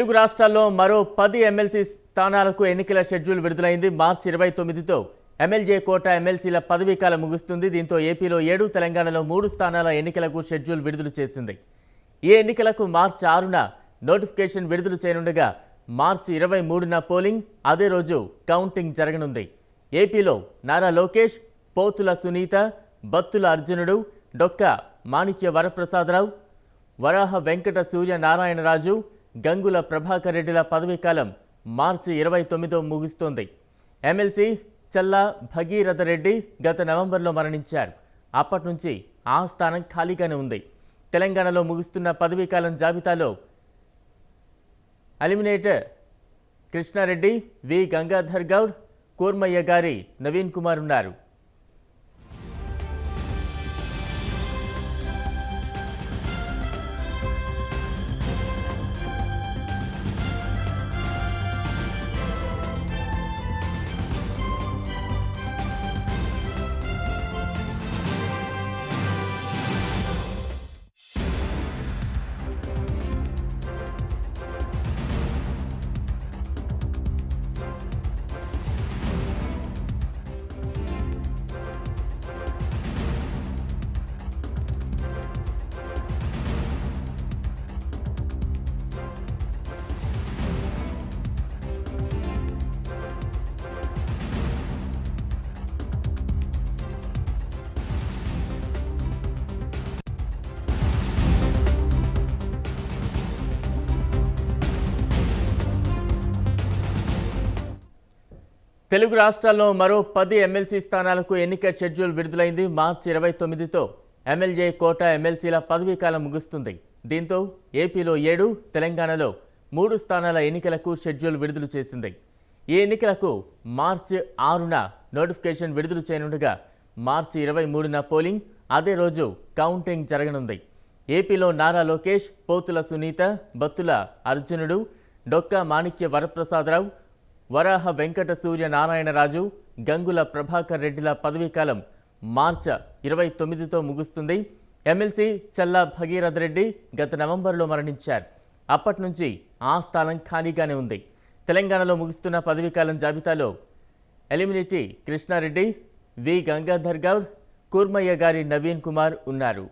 తెలుగు రాష్ట్రాల్లో మరో 10 ఎమ్మెల్సీ స్థానాలకు ఎన్నికల షెడ్యూల్ విడుదలైంది. మార్చి 29తో ఎమ్మెల్యే కోట ఎమ్మెల్సీల పదవీకాలం ముగుస్తుంది. దీంతో ఏపీలో 7, తెలంగాణలో 3 స్థానాల ఎన్నికలకు షెడ్యూల్ విడుదల చేసింది. ఈ ఎన్నికలకు మార్చి 6న నోటిఫికేషన్ విడుదల చేయనుండగా మార్చి 23న పోలింగ్, అదే రోజు కౌంటింగ్ జరగనుంది. ఏపీలో నారా లోకేష్, పోతుల సునీత, బత్తుల అర్జునుడు, డొక్క మాణిక్య వరప్రసాదరావు, వరాహ వెంకట సూర్యనారాయణరాజు, గంగుల ప్రభాకర్ రెడ్డిల పదవీకాలం మార్చి 29తో ముగుస్తోంది. ఎమ్మెల్సీ చల్లా భగీరథ రెడ్డి గత నవంబర్లో మరణించారు. అప్పటి నుంచి ఆ స్థానం ఖాళీగానే ఉంది. తెలంగాణలో ముగుస్తున్న పదవీకాలం జాబితాలో ఎలిమినేటర్ కృష్ణారెడ్డి, వి గంగాధర్ గౌడ్, కూర్మయ్య గారి నవీన్ కుమార్ ఉన్నారు. తెలుగు రాష్ట్రాల్లో మరో 10 ఎమ్మెల్సీ స్థానాలకు ఎన్నికల షెడ్యూల్ విడుదలైంది. మార్చి 29తో ఎమ్మెల్యే కోట ఎమ్మెల్సీల పదవీకాలం ముగుస్తుంది. దీంతో ఏపీలో 7, తెలంగాణలో 3 స్థానాల ఎన్నికలకు షెడ్యూల్ విడుదల చేసింది. ఈ ఎన్నికలకు మార్చి 6న నోటిఫికేషన్ విడుదల చేయనుండగా మార్చి 23న పోలింగ్, అదే రోజు కౌంటింగ్ జరగనుంది. ఏపీలో నారా లోకేష్, పోతుల సునీత, బత్తుల అర్జునుడు, డొక్క మాణిక్య వరప్రసాదరావు, వరాహ వెంకట సూర్యనారాయణరాజు, గంగుల ప్రభాకర్ రెడ్డిల పదవీకాలం మార్చి 29తో ముగుస్తుంది. ఎమ్మెల్సీ చల్లా భగీరథ రెడ్డి గత నవంబర్లో మరణించారు. అప్పటి నుంచి ఆ స్థానం ఖాళీగానే ఉంది. తెలంగాణలో ముగుస్తున్న పదవీకాలం జాబితాలో ఎలిమినేటి కృష్ణారెడ్డి, వి గంగాధర్ గౌడ్, కూర్మయ్య గారి నవీన్ కుమార్ ఉన్నారు.